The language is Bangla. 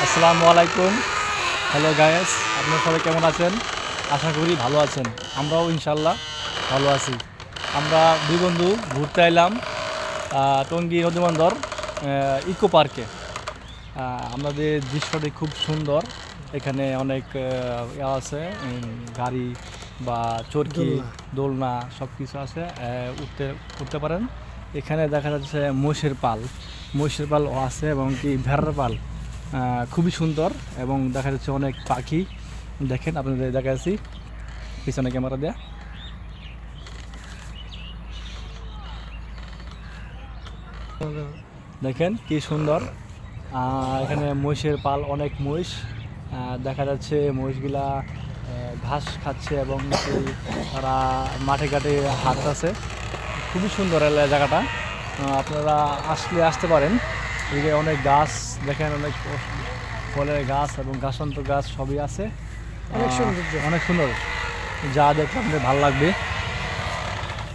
আসসালামু আলাইকুম। হ্যালো গায়েস, আপনারা সবাই কেমন আছেন? আশা করি ভালো আছেন। আমরাও ইনশাল্লাহ ভালো আছি। আমরা দুই বন্ধু ঘুরতে এলাম টঙ্গী নদীবন্দর ইকো পার্কে। আমাদের দৃশ্যটি খুব সুন্দর। এখানে অনেক আছে, গাড়ি বা চরকি, দোলনা সব কিছু আছে। উঠতে উঠতে পারেন। এখানে দেখা যাচ্ছে মহিষের পাল আছে এবং কি ভেড়ার পাল। খুবই সুন্দর এবং দেখা যাচ্ছে অনেক পাখি। দেখেন, আপনাদের দেখা যাচ্ছি পিছনে ক্যামেরা দেয়া। দেখেন কি সুন্দর। এখানে মহিষের পাল, অনেক মহিষ দেখা যাচ্ছে। মহিষগুলা ঘাস খাচ্ছে এবং তারা মাঠে ঘাটে হাঁটতেছে। খুবই সুন্দর জায়গাটা। আপনারা আসতে পারেন। এদিকে অনেক গাছ দেখেন, অনেক ফলের গাছ এবং গাছন্ত গাছ সবই আছে। অনেক সৌন্দর্য। অনেক সুন্দর, যা দেখলে আপনাদের ভালো লাগবে।